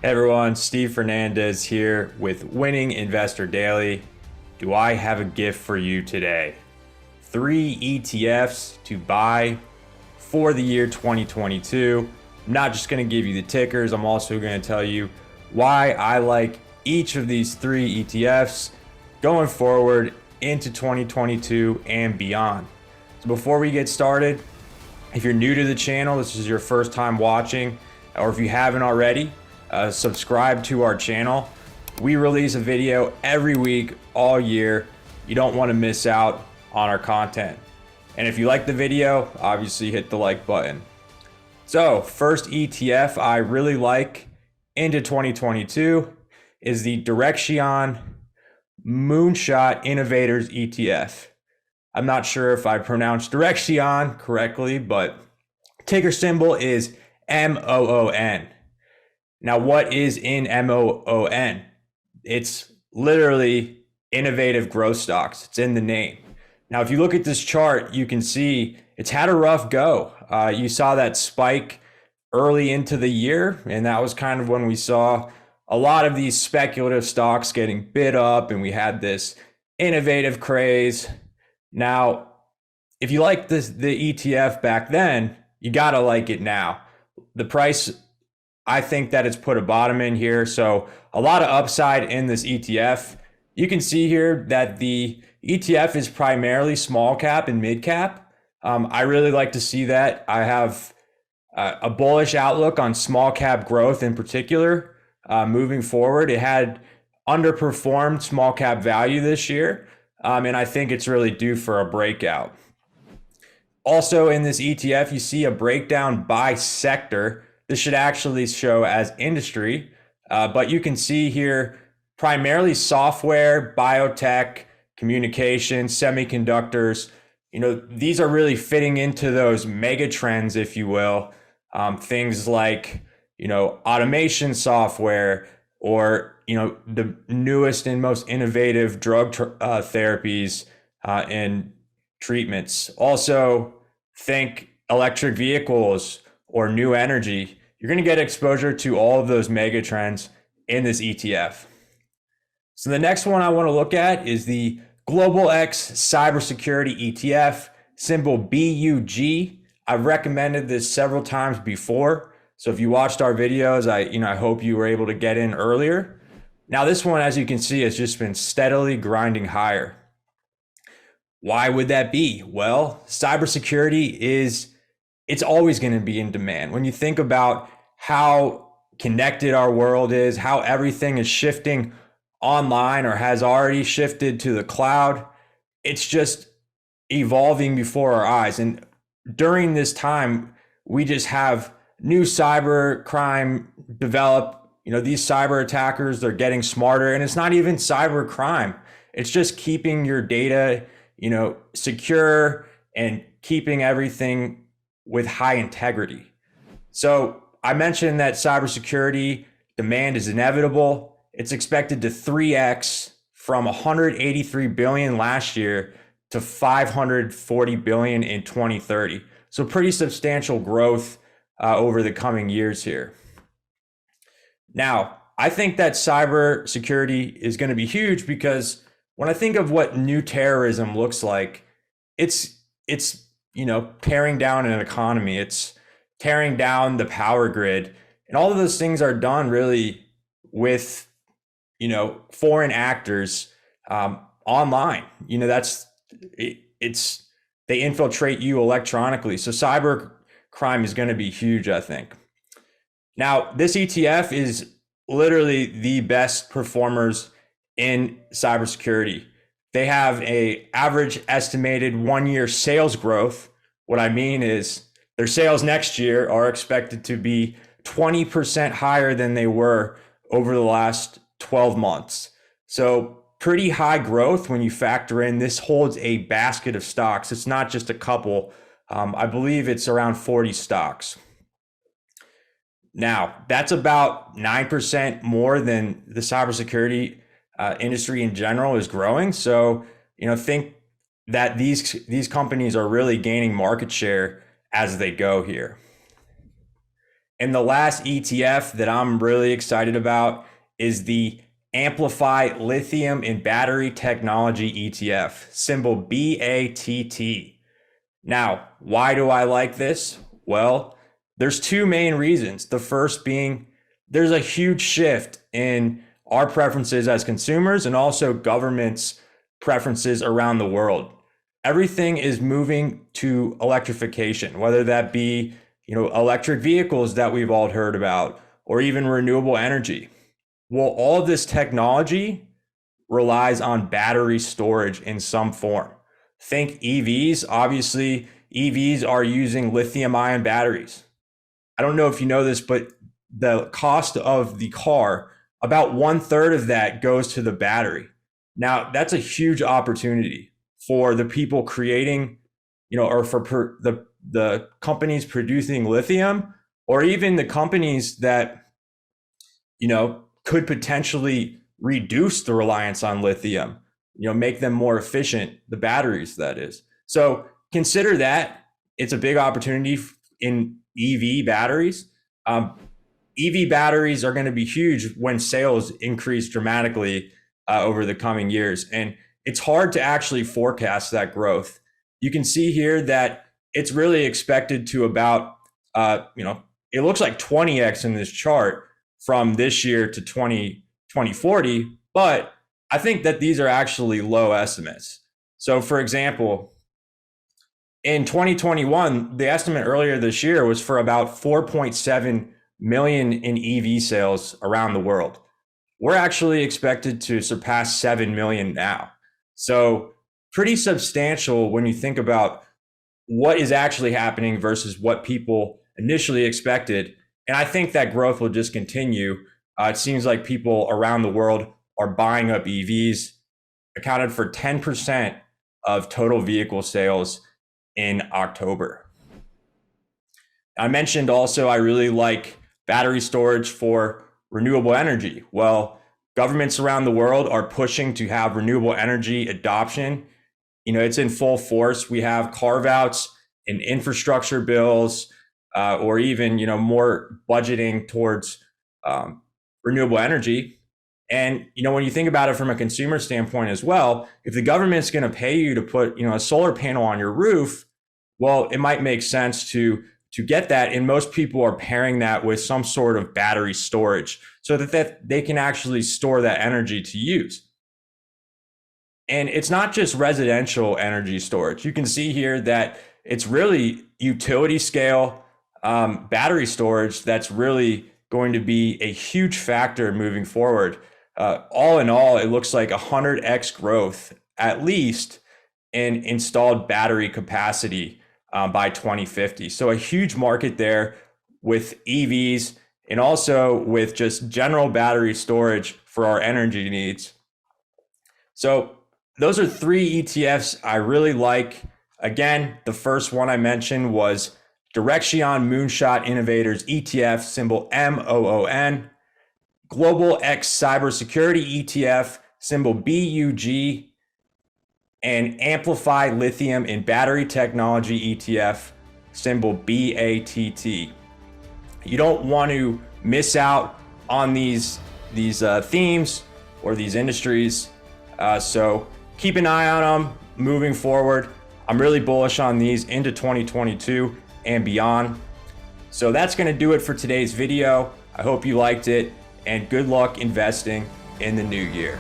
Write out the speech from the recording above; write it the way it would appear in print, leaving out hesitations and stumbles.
Hey everyone, Steve Fernandez here with Winning Investor Daily. Do I have a gift for you today? 3 ETFs to buy for the year 2022. I'm not just going to give you the tickers, I'm also going to tell you why I like each of these 3 ETFs going forward into 2022 and beyond. So before we get started, if you're new to the channel, this is your first time watching, or if you haven't already, subscribe to our channel. We release a video every week all year. You don't want to miss out on our content. And if you like the video, obviously hit the like button. So first ETF I really like into 2022 is the Direxion Moonshot Innovators ETF. I'm not sure if I pronounced Direxion correctly, but ticker symbol is MOON. Now, what is in MOON? It's literally innovative growth stocks. It's in the name. Now, if you look at this chart, you can see it's had a rough go. You saw that spike early into the year, and that was kind of when we saw a lot of these speculative stocks getting bid up, and we had this innovative craze. Now, if you like the ETF back then, you gotta like it now. The price, I think that it's put a bottom in here. So a lot of upside in this ETF. You can see here that the ETF is primarily small cap and mid cap. I really like to see that. I have a bullish outlook on small cap growth in particular. Moving forward, it had underperformed small cap value this year. And I think it's really due for a breakout. Also in this ETF, you see a breakdown by sector. This should actually show as industry, but you can see here primarily software, biotech, communication, semiconductors. These are really fitting into those mega trends, if you will. Things like, automation software, or, the newest and most innovative drug therapies and treatments. Also, think electric vehicles or new energy. You're going to get exposure to all of those mega trends in this ETF. So the next one I want to look at is the Global X Cybersecurity ETF, symbol BUG. I've recommended this several times before. So if you watched our videos, I hope you were able to get in earlier. Now this one, as you can see, has just been steadily grinding higher. Why would that be? Well, cybersecurity it's always going to be in demand. When you think about how connected our world is, how everything is shifting online or has already shifted to the cloud, it's just evolving before our eyes. And during this time, we just have new cyber crime develop. These cyber attackers, they're getting smarter, and it's not even cyber crime. It's just keeping your data, secure and keeping everything with high integrity. So I mentioned that cybersecurity demand is inevitable. It's expected to 3x from 183 billion last year to 540 billion in 2030. So pretty substantial growth over the coming years here. Now, I think that cybersecurity is going to be huge because when I think of what new terrorism looks like, it's tearing down an economy. It's tearing down the power grid. And all of those things are done really with, foreign actors online. They infiltrate you electronically. So cyber crime is going to be huge, I think. Now, this ETF is literally the best performers in cybersecurity. They have a average estimated 1-year sales growth. What I mean is their sales next year are expected to be 20% higher than they were over the last 12 months. So pretty high growth when you factor in this holds a basket of stocks. It's not just a couple. I believe it's around 40 stocks. Now, that's about 9% more than the cybersecurity industry in general is growing. So, think that these companies are really gaining market share as they go here. And the last ETF that I'm really excited about is the Amplify Lithium and Battery Technology ETF, symbol BATT. Now, why do I like this? Well, there's two main reasons. The first being there's a huge shift in our preferences as consumers and also government's preferences around the world. Everything is moving to electrification, whether that be, electric vehicles that we've all heard about, or even renewable energy. Well, all of this technology relies on battery storage in some form. Think EVs. Obviously, EVs are using lithium ion batteries. I don't know if you know this, but the cost of the car, about 1/3 of that goes to the battery. Now, that's a huge opportunity for the people creating, or for the companies producing lithium, or even the companies that, could potentially reduce the reliance on lithium, make them more efficient, the batteries, that is. So consider that. It's a big opportunity in EV batteries. EV batteries are going to be huge when sales increase dramatically over the coming years. And it's hard to actually forecast that growth. You can see here that it's really expected to about, it looks like 20x in this chart from this year to 2040, but I think that these are actually low estimates. So for example, in 2021, the estimate earlier this year was for about 4.7 million in EV sales around the world. We're actually expected to surpass 7 million now. So pretty substantial when you think about what is actually happening versus what people initially expected. And I think that growth will just continue. It seems like people around the world are buying up EVs, accounted for 10% of total vehicle sales in October. I mentioned also I really like battery storage for renewable energy. Well, governments around the world are pushing to have renewable energy adoption. It's in full force. We have carve-outs in infrastructure bills, or even, more budgeting towards renewable energy. And, when you think about it from a consumer standpoint as well, if the government's going to pay you to put, a solar panel on your roof, well, it might make sense to get that. And most people are pairing that with some sort of battery storage so that they can actually store that energy to use. And it's not just residential energy storage. You can see here that it's really utility scale battery storage that's really going to be a huge factor moving forward. All in all, it looks like 100x growth, at least, in installed battery capacity by 2050. So a huge market there with EVs and also with just general battery storage for our energy needs. So those are three ETFs I really like. Again, the first one I mentioned was Direxion Moonshot Innovators ETF, symbol MOON. Global X Cybersecurity ETF, symbol BUG. And Amplify Lithium and Battery Technology ETF, symbol BATT. You don't want to miss out on these themes or these industries. So keep an eye on them moving forward. I'm really bullish on these into 2022 and beyond. So that's going to do it for today's video. I hope you liked it, and good luck investing in the new year.